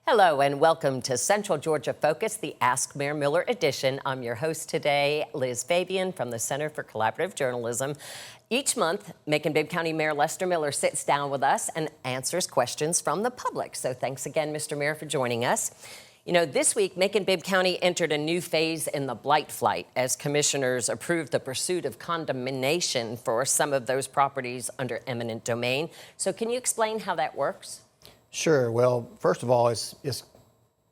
Hello and welcome to Central Georgia Focus, the Ask Mayor Miller edition. I'm your host today, Liz Fabian from the Center for Collaborative Journalism. Each month, Macon-Bibb County Mayor Lester Miller sits down with us and answers questions from the public. So thanks again, Mr. Mayor, for joining us. You know, this week, Macon-Bibb County entered a new phase in the Blight Fight as commissioners approved the pursuit of condemnation for some of those properties under eminent domain. So can you explain how that works? Sure. Well, first of all, it's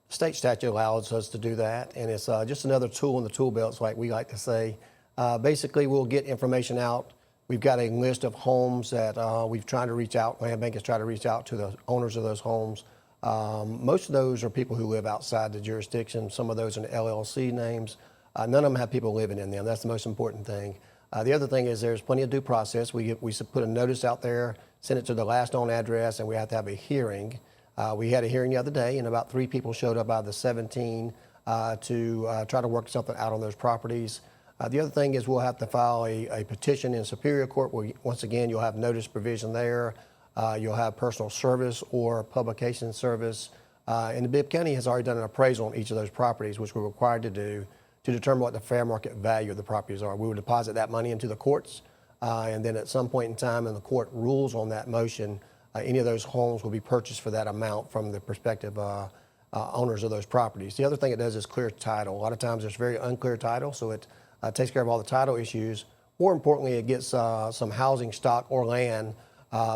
state statute allows us to do that, and it's just another tool in the tool belt, like we like to say. Basically, we'll get information out. We've got a list of homes that we've tried to reach out. Land Bank has tried to reach out to the owners of those homes. Most of those are people who live outside the jurisdiction. Some of those are LLC names. None of them have people living in them. That's the most important thing. The other thing is there's plenty of due process. We put a notice out there, send it to the last known address, and we have to have a hearing. We had a hearing the other day, and about 3 people showed up out of the 17 to try to work something out on those properties. The other thing is we'll have to file a petition in Superior Court where, once again, you'll have notice provision there. You'll have personal service or publication service. And the Bibb County has already done an appraisal on each of those properties, which we're required to do to determine what the fair market value of the properties are. We will deposit that money into the courts, and then at some point in time, when the court rules on that motion, any of those homes will be purchased for that amount from the prospective owners of those properties. The other thing it does is clear title. A lot of times there's very unclear title, so it takes care of all the title issues. More importantly, it gets some housing stock or land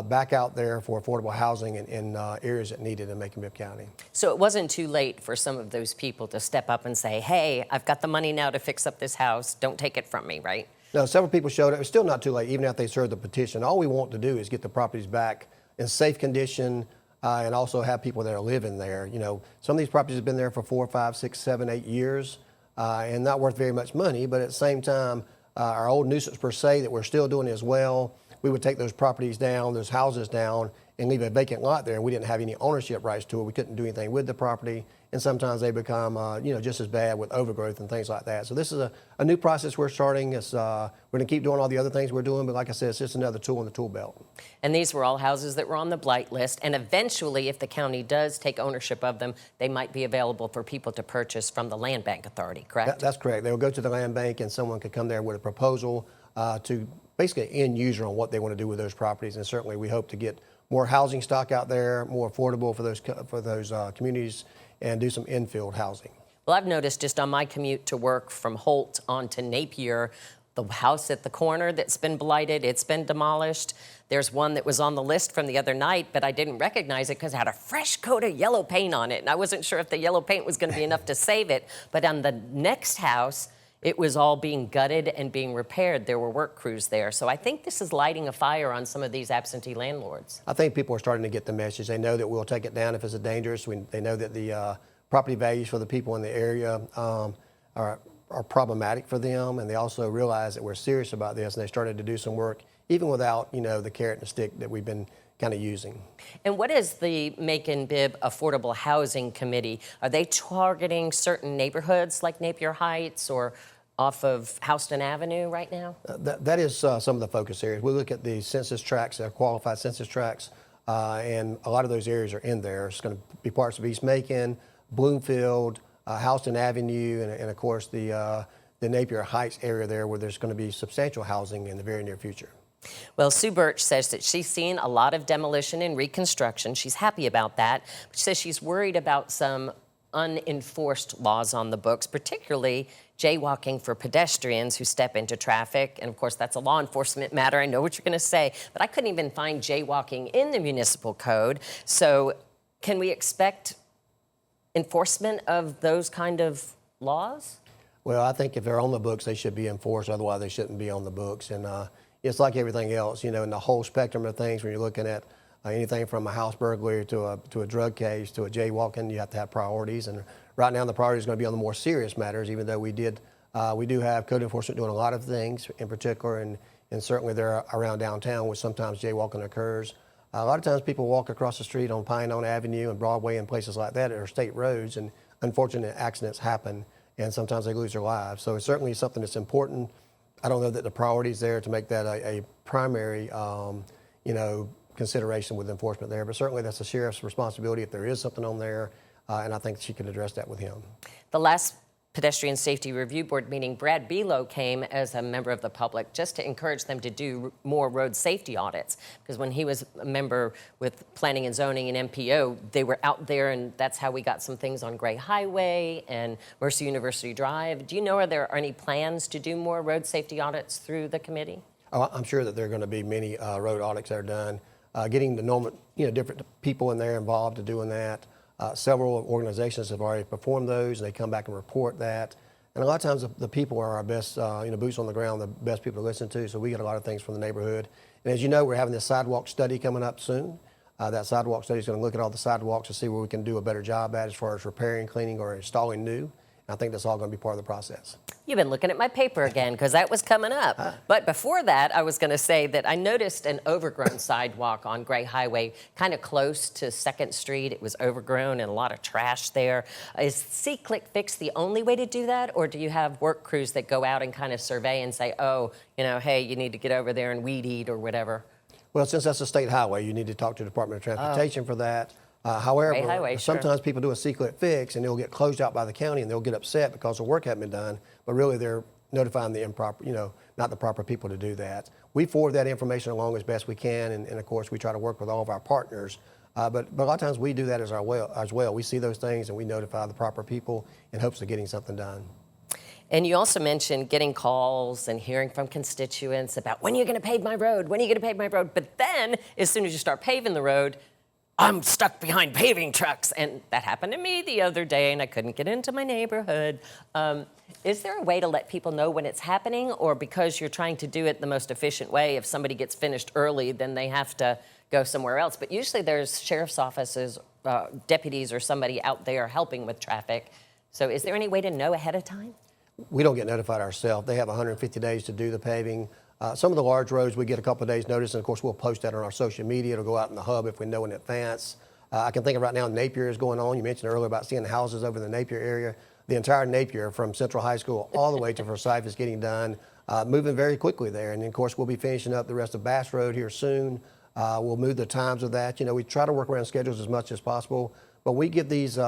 back out there for affordable housing in areas that need it in Macon-Bibb County. So it wasn't too late for some of those people to step up and say, hey, I've got the money now to fix up this house. Don't take it from me, right? No, several people showed up. It's still not too late, even after they served the petition. All we want to do is get the properties back in safe condition and also have people that are living there. You know, some of these properties have been there for 4, 5, 6, 7, 8 years and not worth very much money, but at the same time, our old nuisance per se that we're still doing as well, we would take those properties down, those houses down, and leave a vacant lot there, and we didn't have any ownership rights to it. We couldn't do anything with the property, and sometimes they become, just as bad with overgrowth and things like that. So this is a new process we're starting. It's, we're going to keep doing all the other things we're doing, but like I said, it's just another tool in the tool belt. And these were all houses that were on the blight list, and eventually, if the county does take ownership of them, they might be available for people to purchase from the Land Bank Authority, correct? That's correct. They will go to the Land Bank, and someone could come there with a proposal to basically end user on what they want to do with those properties, and certainly we hope to get more housing stock out there, more affordable for those communities, and do some infill housing. Well, I've noticed just on my commute to work from Holt on to Napier, the house at the corner that's been blighted, it's been demolished. There's one that was on the list from the other night, but I didn't recognize it because it had a fresh coat of yellow paint on it, and I wasn't sure if the yellow paint was going to be enough to save it. But on the next house, it was all being gutted and being repaired. There were work crews there. So I think this is lighting a fire on some of these absentee landlords. I think people are starting to get the message. They know that we'll take it down if it's dangerous. They know that the property values for the people in the area are problematic for them, and they also realize that we're serious about this, and they started to do some work even without, the carrot and stick that we've been kind of using. And what is the Macon-Bibb Affordable Housing Committee? Are they targeting certain neighborhoods like Napier Heights or off of Houston Avenue right now? That is some of the focus areas. We look at the census tracts, qualified census tracts, and a lot of those areas are in there. It's going to be parts of East Macon, Bloomfield, Houston Avenue, and of course the Napier Heights area there, where there's going to be substantial housing in the very near future. Well, Sue Birch says that she's seen a lot of demolition and reconstruction. She's happy about that. But she says she's worried about some unenforced laws on the books, particularly jaywalking for pedestrians who step into traffic. And of course, that's a law enforcement matter. I know what you're going to say, but I couldn't even find jaywalking in the municipal code. So can we expect enforcement of those kind of laws? Well, I think if they're on the books, they should be enforced. Otherwise, they shouldn't be on the books. And it's like everything else, in the whole spectrum of things. When you're looking at anything from a house burglary to a drug case to a jaywalking, you have to have priorities. And right now, the priority is going to be on the more serious matters. Even though we do have code enforcement doing a lot of things, in particular, and certainly they're around downtown, where sometimes jaywalking occurs. A lot of times, people walk across the street on Pine Avenue and Broadway and places like that are state roads, and unfortunate accidents happen, and sometimes they lose their lives. So it's certainly something that's important. I don't know that the priority is there to make that a primary, consideration with enforcement there, but certainly that's the sheriff's responsibility if there is something on there. and I think she can address that with him. The last Pedestrian Safety Review Board meeting, Brad Belo came as a member of the public just to encourage them to do more road safety audits. Because when he was a member with Planning and Zoning and MPO, they were out there, and that's how we got some things on Gray Highway and Mercer University Drive. Do you know, are there any plans to do more road safety audits through the committee? Oh, I'm sure that there are going to be many road audits that are done. Getting the normal, different people in there involved in doing that. Several organizations have already performed those, and they come back and report that. And a lot of times the people are our best, boots on the ground, the best people to listen to. So we get a lot of things from the neighborhood. And as you know, we're having this sidewalk study coming up soon. That sidewalk study is going to look at all the sidewalks to see where we can do a better job at as far as repairing, cleaning, or installing new. I think that's all going to be part of the process. You've been looking at my paper again, because that was coming up. But before that, I was going to say that I noticed an overgrown sidewalk on Gray Highway, kind of close to 2nd Street. It was overgrown and a lot of trash there. Is See-Click Fix the only way to do that? Or do you have work crews that go out and kind of survey and say, oh, hey, you need to get over there and weed eat or whatever? Well, since that's a state highway, you need to talk to the Department of Transportation for that. However, highway, sometimes people do a See-Click Fix and they'll get closed out by the county and they'll get upset because the work hasn't been done, but really they're notifying the improper, not the proper people to do that. We forward that information along as best we can, and of course we try to work with all of our partners. But a lot of times we do that as well. We see those things and we notify the proper people in hopes of getting something done. And you also mentioned getting calls and hearing from constituents about, when are you going to pave my road? When are you going to pave my road? But then, as soon as you start paving the road, I'm stuck behind paving trucks. And that happened to me the other day, and I couldn't get into my neighborhood. Is there a way to let people know when it's happening? Or because you're trying to do it the most efficient way, if somebody gets finished early, then they have to go somewhere else? But usually there's sheriff's offices, deputies, or somebody out there helping with traffic. So is there any way to know ahead of time? We don't get notified ourselves. They have 150 days to do the paving. Some of the large roads, we get a couple of days notice, and of course we'll post that on our social media. It'll go out in the hub if we know in advance. I can think of right now Napier is going on. You mentioned earlier about seeing houses over the Napier area. The entire Napier from Central High School all the way to Forsyth is getting done, moving very quickly there. And of course we'll be finishing up the rest of Bass Road here soon. We'll move the times of that. We try to work around schedules as much as possible, but we give these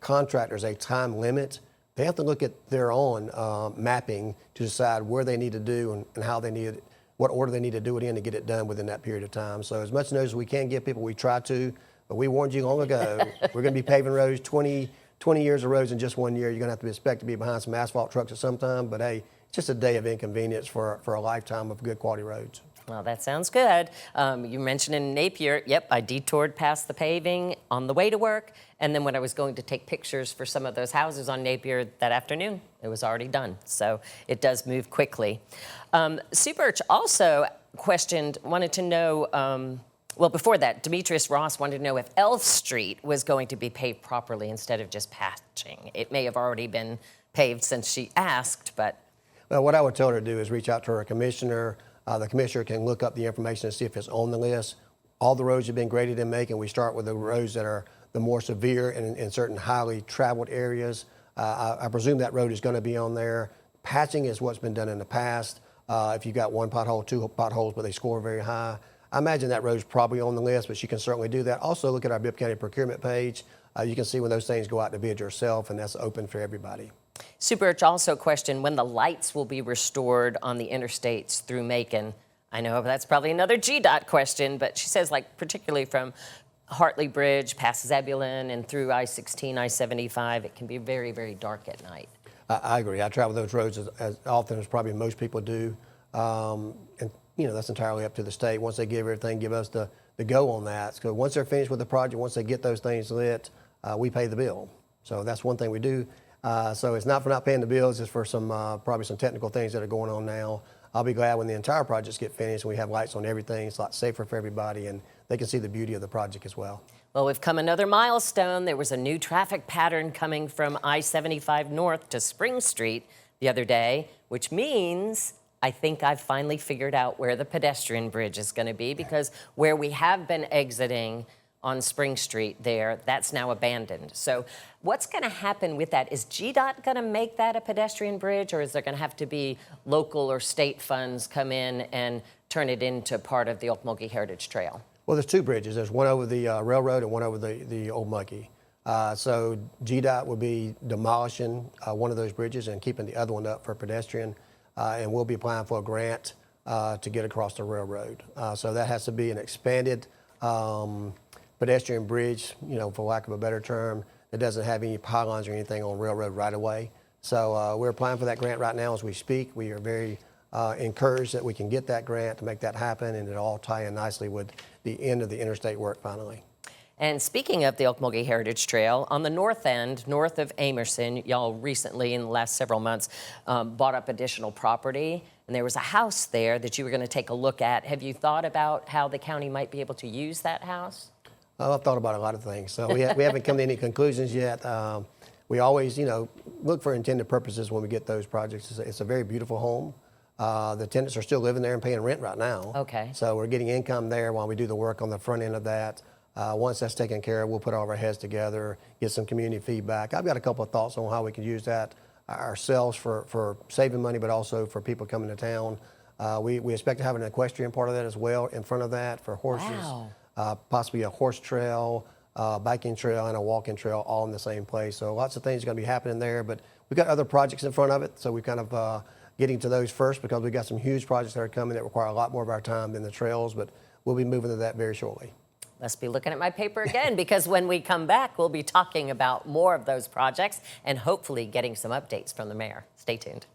contractors a time limit. They have to look at their own mapping to decide where they need to do and how they need it, what order they need to do it in to get it done within that period of time. So as much notice as we can give people, we try to, but we warned you long ago, we're going to be paving roads, 20 years of roads in just 1 year. You're going to have to expect to be behind some asphalt trucks at some time, but hey, it's just a day of inconvenience for a lifetime of good quality roads. Well, that sounds good. You mentioned in Napier, yep, I detoured past the paving on the way to work. And then when I was going to take pictures for some of those houses on Napier that afternoon, it was already done. So it does move quickly. Superch also wanted to know, well, before that, Demetrius Ross wanted to know if Elf Street was going to be paved properly instead of just patching. It may have already been paved since she asked, but. Well, what I would tell her to do is reach out to her commissioner. The commissioner can look up the information and see if it's on the list. All the roads have been graded in Macon. We start with the roads that are the more severe in certain highly traveled areas. I presume that road is going to be on there. Patching is what's been done in the past. If you've got one pothole, two potholes, but they score very high. I imagine that road's probably on the list, but you can certainly do that. Also, look at our Bibb County procurement page. You can see when those things go out to bid yourself, and that's open for everybody. Superch also questioned when the lights will be restored on the interstates through Macon. I know that's probably another GDOT question, but she says, like, particularly from Hartley Bridge past Zebulon and through I-16, I-75, it can be very, very dark at night. I agree. I travel those roads as often as probably most people do. And, that's entirely up to the state. Once they give us the go on that. So once they're finished with the project, once they get those things lit, we pay the bill. So that's one thing we do. So it's not for not paying the bills, it's for some probably some technical things that are going on now. I'll be glad when the entire projects get finished and we have lights on everything. It's a lot safer for everybody, and they can see the beauty of the project as well. Well, we've come another milestone. There was a new traffic pattern coming from I-75 North to Spring Street the other day, which means I think I've finally figured out where the pedestrian bridge is going to be, because where we have been exiting on Spring Street there, that's now abandoned. So what's going to happen with that? Is GDOT going to make that a pedestrian bridge, or is there going to have to be local or state funds come in and turn it into part of the Okmulgee Heritage Trail? Well, there's two bridges. There's one over the railroad and one over the Old Muckee. So GDOT will be demolishing one of those bridges and keeping the other one up for pedestrian. And we'll be applying for a grant to get across the railroad. So that has to be an expanded pedestrian bridge, for lack of a better term, that doesn't have any pylons or anything on railroad right away. So we're applying for that grant right now as we speak. We are very encouraged that we can get that grant to make that happen, and it'll all tie in nicely with the end of the interstate work finally. And speaking of the Okmulgee Heritage Trail, on the north end, north of Amerson, y'all recently, in the last several months, bought up additional property, and there was a house there that you were going to take a look at. Have you thought about how the county might be able to use that house? Oh, I've thought about a lot of things. So we haven't come to any conclusions yet. We always, look for intended purposes when we get those projects. It's a very beautiful home. The tenants are still living there and paying rent right now. Okay. So we're getting income there while we do the work on the front end of that. Once that's taken care of, we'll put all of our heads together, get some community feedback. I've got a couple of thoughts on how we can use that ourselves for saving money, but also for people coming to town. We expect to have an equestrian part of that as well in front of that for horses. Wow. Possibly a horse trail, biking trail, and a walking trail all in the same place. So lots of things are going to be happening there, but we've got other projects in front of it, so we're kind of getting to those first because we've got some huge projects that are coming that require a lot more of our time than the trails, but we'll be moving to that very shortly. Must be looking at my paper again, because when we come back, we'll be talking about more of those projects and hopefully getting some updates from the mayor. Stay tuned.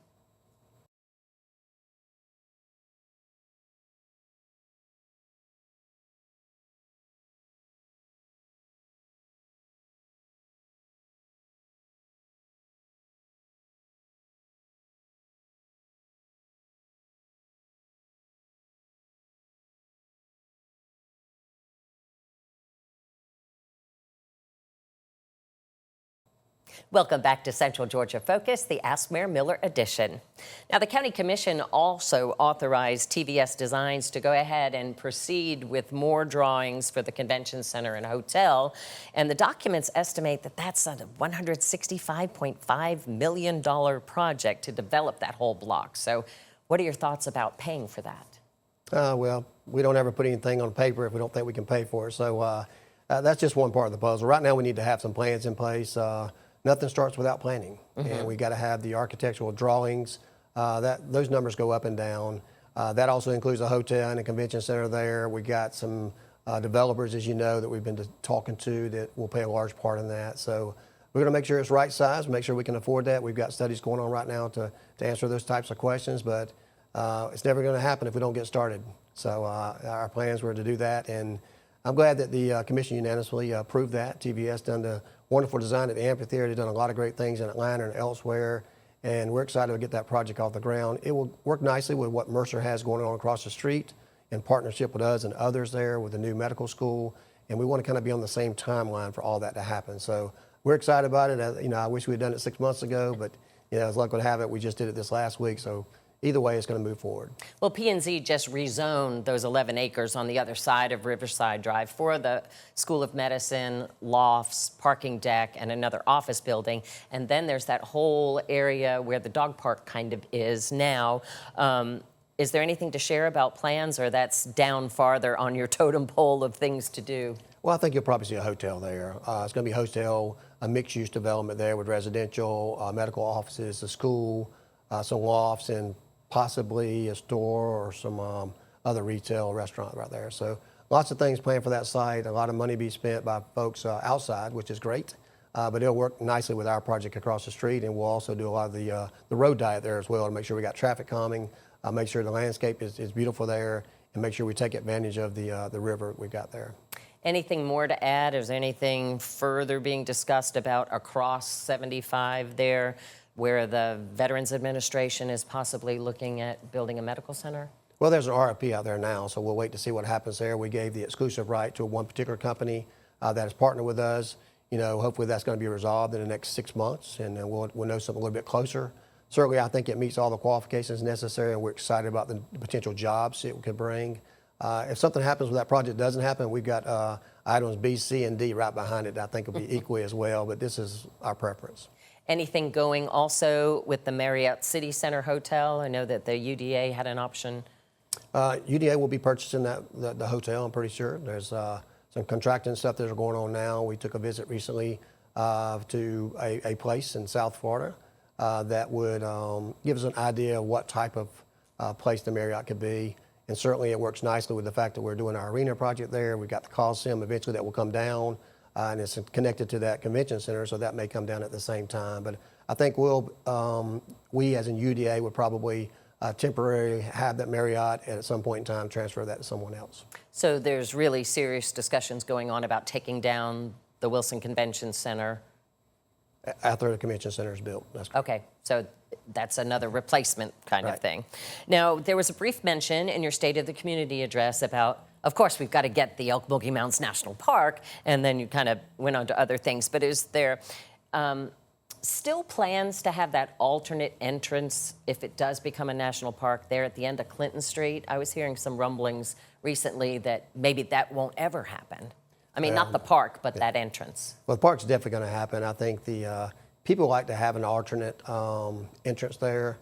Welcome back to Central Georgia Focus, the Ask Mayor Miller edition. Now, the County Commission also authorized TVS Designs to go ahead and proceed with more drawings for the convention center and hotel. And the documents estimate that that's a $165.5 million project to develop that whole block. So what are your thoughts about paying for that? Well, we don't ever put anything on paper if we don't think we can pay for it. So that's just one part of the puzzle. Right now, we need to have some plans in place. Nothing starts without planning, and we got to have the architectural drawings. Those numbers go up and down. That also includes a hotel and a convention center there. We got some developers, as you know, that we've been talking to that will play a large part in that. So we're going to make sure it's right size, make sure we can afford that. We've got studies going on right now to answer those types of questions, but it's never going to happen if we don't get started. So our plans were to do that, and I'm glad that the commission unanimously approved that. TVS done the wonderful design at the amphitheater. They've done a lot of great things in Atlanta and elsewhere, and we're excited to get that project off the ground. It will work nicely with what Mercer has going on across the street in partnership with us and others there with the new medical school, and we want to kind of be on the same timeline for all that to happen. So we're excited about it. I wish we had done it 6 months ago, but as luck would have it, we just did it this last week. So either way, it's going to move forward. Well, P&Z just rezoned those 11 acres on the other side of Riverside Drive for the School of Medicine, lofts, parking deck, and another office building. And then there's that whole area where the dog park kind of is now. Is there anything to share about plans, or that's down farther on your totem pole of things to do? Well, I think you'll probably see a hotel there. It's going to be a hotel, a mixed-use development there with residential, medical offices, a school, some lofts, and possibly a store or some other retail restaurant right there. So lots of things planned for that site. A lot of money be spent by folks outside, which is great. But it'll work nicely with our project across the street, and we'll also do a lot of the road diet there as well to make sure we got traffic calming, make sure the landscape is beautiful there, and make sure we take advantage of the river we got there. Anything more to add? Is there anything further being discussed about across 75 there, where the Veterans Administration is possibly looking at building a medical center? Well, there's an RFP out there now, so we'll wait to see what happens there. We gave the exclusive right to one particular company that has partnered with us. Hopefully that's going to be resolved in the next 6 months, and then we'll know something a little bit closer. Certainly, I think it meets all the qualifications necessary, and we're excited about the potential jobs it could bring. If something happens when that project doesn't happen, we've got items B, C, and D right behind it that I think will be equally as well, but this is our preference. Anything going also with the Marriott City Center Hotel? I know that the UDA had an option. UDA will be purchasing the hotel, I'm pretty sure. There's some contracting stuff that are going on now. We took a visit recently to a place in South Florida that would give us an idea of what type of place the Marriott could be. And certainly it works nicely with the fact that we're doing our arena project there. We've got the Coliseum eventually that will come down, and it's connected to that convention center, so that may come down at the same time. But I think we as in UDA would probably temporarily have that Marriott and at some point in time transfer that to someone else. So there's really serious discussions going on about taking down the Wilson Convention Center. After the convention center is built. That's correct. Okay, so that's another replacement kind Right. of thing. Now, there was a brief mention in your State of the Community address about, of course, we've got to get the Elk Boogie Mountains National Park, and then you kind of went on to other things. But is there still plans to have that alternate entrance if it does become a national park there at the end of Clinton Street? I was hearing some rumblings recently that maybe that won't ever happen. I mean, not the park, but that entrance. Well, the park's definitely going to happen. I think the people like to have an alternate entrance there.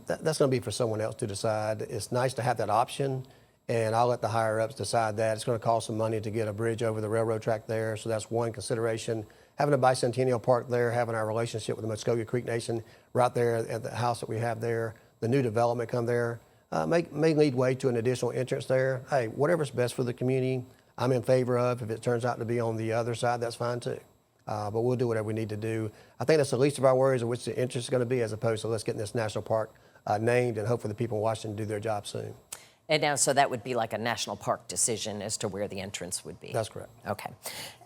That's going to be for someone else to decide. It's nice to have that option, and I'll let the higher-ups decide that. It's going to cost some money to get a bridge over the railroad track there, so that's one consideration. Having a bicentennial park there, having our relationship with the Muskogee Creek Nation right there at the house that we have there, the new development come there, may lead way to an additional entrance there. Hey, whatever's best for the community, I'm in favor of. If it turns out to be on the other side, that's fine too. But we'll do whatever we need to do. I think that's the least of our worries of which the interest is going to be, as opposed to let's get this national park named and hopefully the people in Washington do their job soon. And now, so that would be like a national park decision as to where the entrance would be? That's correct. Okay.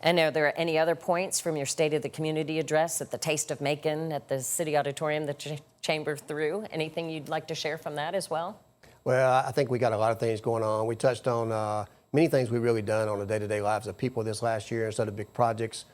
And are there any other points from your State of the Community address at the Taste of Macon at the City Auditorium that the Chamber threw? Anything you'd like to share from that as well? Well, I think we got a lot of things going on. We touched on many things we've really done on the day-to-day lives of people this last year instead of big projects.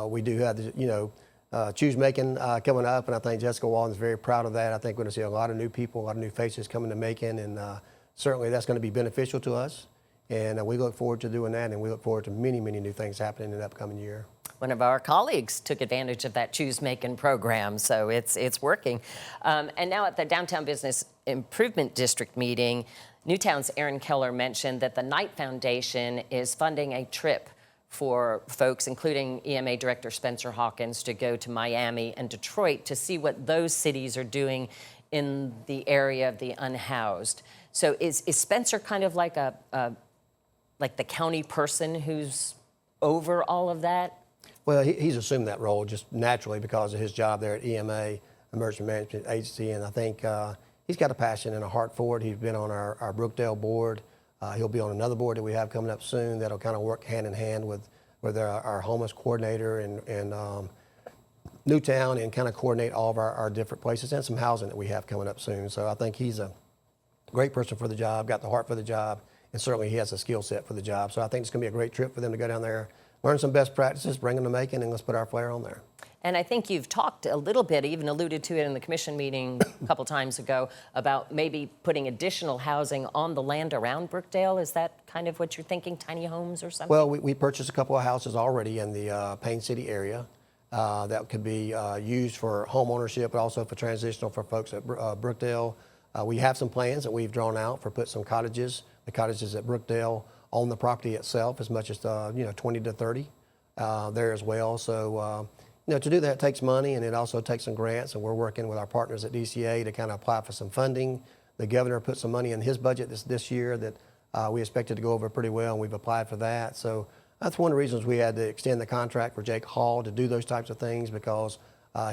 We do have, Choose Macon coming up, and I think Jessica Walden's very proud of that. I think we're going to see a lot of new people, a lot of new faces coming to Macon, and certainly that's going to be beneficial to us. And we look forward to doing that, and we look forward to many, many new things happening in the upcoming year. One of our colleagues took advantage of that Choose Macon program, so it's working. And now at the Downtown Business Improvement District meeting, Newtown's Aaron Keller mentioned that the Knight Foundation is funding a trip for folks, including EMA Director Spencer Hawkins, to go to Miami and Detroit to see what those cities are doing in the area of the unhoused. So is Spencer kind of like like the county person who's over all of that? Well, he's assumed that role just naturally because of his job there at EMA, Emergency Management Agency, and I think he's got a passion and a heart for it. He's been on our Brookdale board. He'll be on another board that we have coming up soon that'll kind of work hand in hand with our homeless coordinator and Newtown, and kind of coordinate all of our different places and some housing that we have coming up soon. So I think he's a great person for the job, got the heart for the job, and certainly he has a skill set for the job. So I think it's going to be a great trip for them to go down there, learn some best practices, bring them to Macon, and let's put our flair on there. And I think you've talked a little bit, even alluded to it in the commission meeting a couple times ago, about maybe putting additional housing on the land around Brookdale. Is that kind of what you're thinking, tiny homes or something? Well, we purchased a couple of houses already in the Payne City area that could be used for home ownership, but also for transitional for folks at Brookdale. We have some plans that we've drawn out for put some cottages, the cottages at Brookdale, on the property itself, as much as 20 to 30 there as well. So to do that takes money, and it also takes some grants, and we're working with our partners at DCA to kind of apply for some funding. The governor put some money in his budget this year that we expected to go over pretty well, and we've applied for that. So that's one of the reasons we had to extend the contract for Jake Hall to do those types of things, because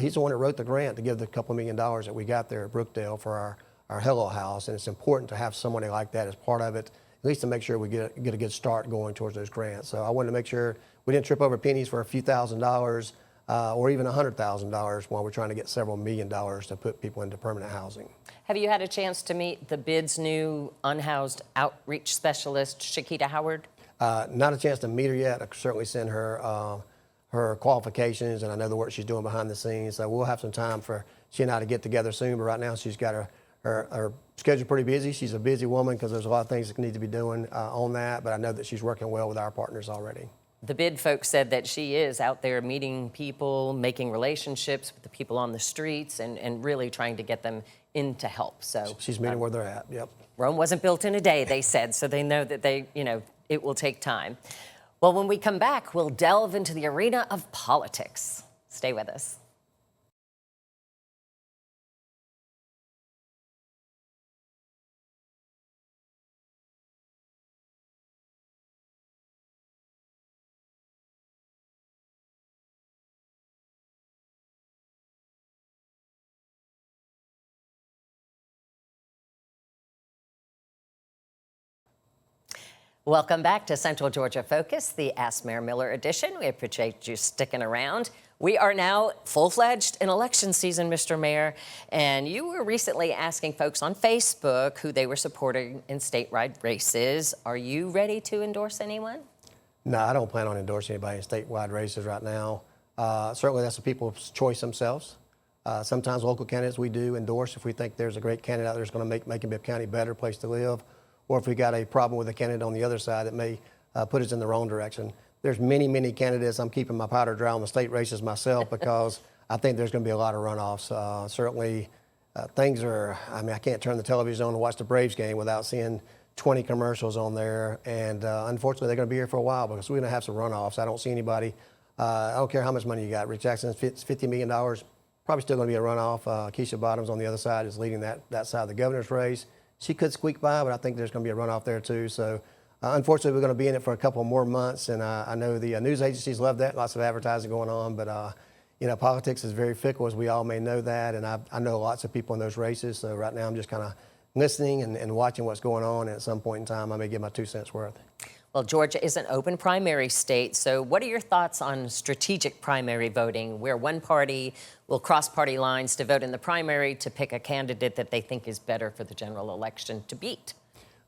he's the one that wrote the grant to give the couple $1 million that we got there at Brookdale for our Hello House, and it's important to have somebody like that as part of it, at least to make sure we get a good start going towards those grants. So I wanted to make sure we didn't trip over pennies for a few $1,000s or even $100,000 while we're trying to get several $1 million to put people into permanent housing. Have you had a chance to meet the BID's new unhoused outreach specialist, Shakita Howard? Not a chance to meet her yet. I certainly send her her qualifications, and I know the work she's doing behind the scenes. So we'll have some time for she and I to get together soon, but right now she's got her schedule pretty busy. She's a busy woman because there's a lot of things that need to be doing on that, but I know that she's working well with our partners already. The BID folks said that she is out there meeting people, making relationships with the people on the streets, and really trying to get them in to help. So she's meeting where they're at. Yep. Rome wasn't built in a day, they said, so they know that it will take time. Well, when we come back, we'll delve into the arena of politics. Stay with us. Welcome back to Central Georgia Focus, the Ask Mayor Miller edition. We appreciate you sticking around. We are now full-fledged in election season, Mr. Mayor, and you were recently asking folks on Facebook who they were supporting in statewide races. Are you ready to endorse anyone? No, I don't plan on endorsing anybody in statewide races right now. Certainly that's the people's choice themselves. Sometimes local candidates we do endorse if we think there's a great candidate out there that's going to make Macon-Bibb County a better place to live, or if we got a problem with a candidate on the other side that may put us in the wrong direction. There's many candidates. I'm keeping my powder dry on the state races myself because I think there's going to be a lot of runoffs. Certainly things are, I can't turn the television on to watch the Braves game without seeing 20 commercials on there. And unfortunately, they're going to be here for a while because we're going to have some runoffs. I don't see anybody, I don't care how much money you got. Rick Jackson's $50 million, probably still going to be a runoff. Keisha Bottoms on the other side is leading that side of the governor's race. She could squeak by, but I think there's going to be a runoff there too. So unfortunately, we're going to be in it for a couple more months. And I know the news agencies love that, lots of advertising going on. But, you know, politics is very fickle, as we all may know that. And I know lots of people in those races. So right now I'm just kind of listening and watching what's going on. And at some point in time, I may get my 2 cents worth. Well, Georgia is an open primary state, so what are your thoughts on strategic primary voting, where one party will cross party lines to vote in the primary to pick a candidate that they think is better for the general election to beat?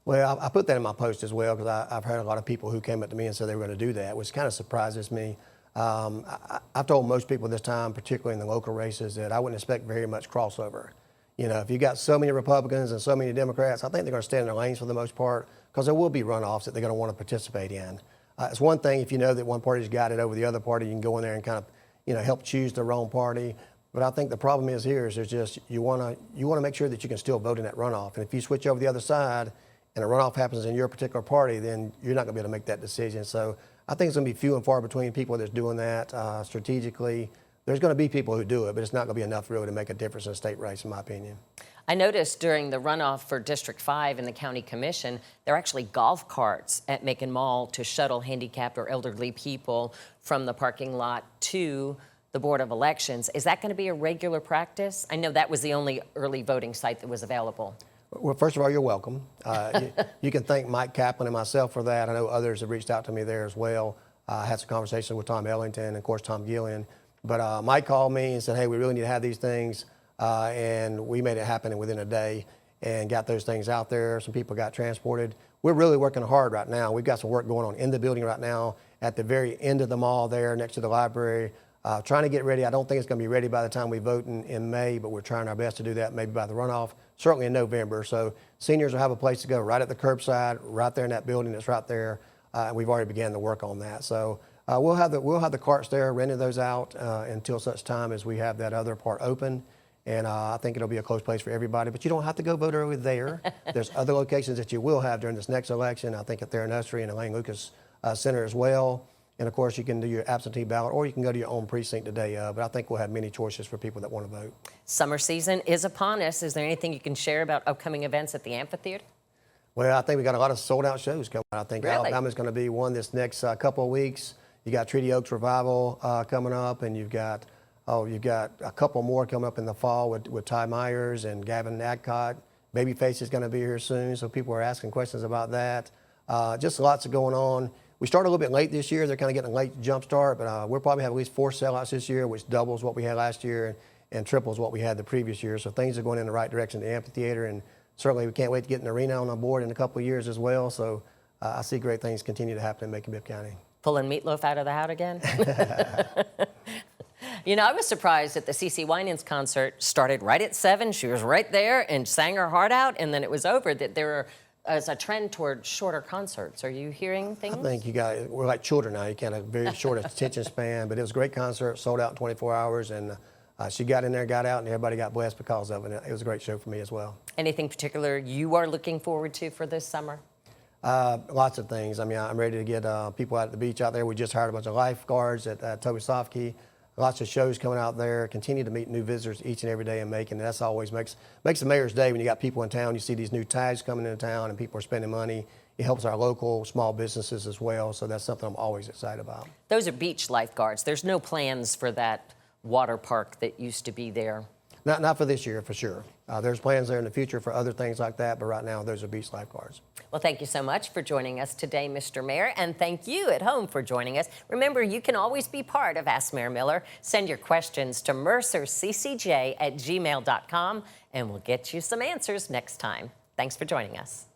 Well, I put that in my post as well because I've heard a lot of people who came up to me and said they were going to do that, which kind of surprises me. I've told most people this time, particularly in the local races, that I wouldn't expect very much crossover. You know, if you got so many Republicans and so many Democrats, I think they're going to stay in their lanes for the most part because there will be runoffs that they're going to want to participate in. It's one thing if you know that one party's got it over the other party, you can go in there and kind of, you know, help choose the wrong party. But I think the problem is here is there's just you want to make sure that you can still vote in that runoff. And if you switch over the other side and a runoff happens in your particular party, then you're not going to be able to make that decision. So I think it's going to be few and far between people that's doing that strategically. There's going to be people who do it, but it's not going to be enough really to make a difference in a state race, in my opinion. I noticed during the runoff for District 5 in the County Commission, there are actually golf carts at Macon Mall to shuttle handicapped or elderly people from the parking lot to the Board of Elections. Is that going to be a regular practice? I know that was the only early voting site that was available. Well, first of all, you're welcome. You can thank Mike Kaplan and myself for that. I know others have reached out to me there as well. I had some conversations with Tom Ellington and, of course, Tom Gillian. But Mike called me and said, hey, we really need to have these things. And we made it happen within a day and got those things out there. Some people got transported. We're really working hard right now. We've got some work going on in the building right now at the very end of the mall there next to the library, trying to get ready. I don't think it's going to be ready by the time we vote in May, but we're trying our best to do that maybe by the runoff, certainly in November. So seniors will have a place to go right at the curbside, right there in that building that's right there. And we've already began to work on that. So we'll have the carts there, renting those out until such time as we have that other part open. And I think it'll be a close place for everybody. But you don't have to go vote early there. There's other locations that you will have during this next election. I think at Theron Nursery and Elaine Lucas Center as well. And, of course, you can do your absentee ballot or you can go to your own precinct today. But I think we'll have many choices for people that want to vote. Summer season is upon us. Is there anything you can share about upcoming events at the amphitheater? Well, I think we got a lot of sold-out shows coming. I think really? Alabama's going to be one this next couple of weeks. You got Treaty Oaks Revival coming up, and you've got a couple more coming up in the fall with Ty Myers and Gavin Adcott. Babyface is going to be here soon, so people are asking questions about that. Just lots of going on. We started a little bit late this year. They're kind of getting a late jump start, but we'll probably have at least 4 sellouts this year, which doubles what we had last year and triples what we had the previous year. So things are going in the right direction at the amphitheater, and certainly we can't wait to get an arena on board in a couple of years as well. So I see great things continue to happen in Macon-Bibb County. Pulling Meatloaf out of the hat again? You know, I was surprised that the CeCe Winans concert started right at 7. She was right there and sang her heart out, and then it was over. That there is a trend toward shorter concerts. Are you hearing things? I think we're like children now. You can't have a very short attention span, but it was a great concert, sold out in 24 hours, and she got in there, got out, and everybody got blessed because of it. It was a great show for me as well. Anything particular you are looking forward to for this summer? Lots of things. I mean, I'm ready to get people out at the beach out there. We just hired a bunch of lifeguards at Toby. Lots of shows coming out there. Continue to meet new visitors each and every day in Macon. And that's always makes the mayor's day when you got people in town. You see these new tags coming into town and people are spending money. It helps our local small businesses as well. So that's something I'm always excited about. Those are beach lifeguards. There's no plans for that water park that used to be there. Not for this year, for sure. There's plans there in the future for other things like that, but right now those are beach lifeguards. Well, thank you so much for joining us today, Mr. Mayor, and thank you at home for joining us. Remember, you can always be part of Ask Mayor Miller. Send your questions to mercerccj@gmail.com, and we'll get you some answers next time. Thanks for joining us.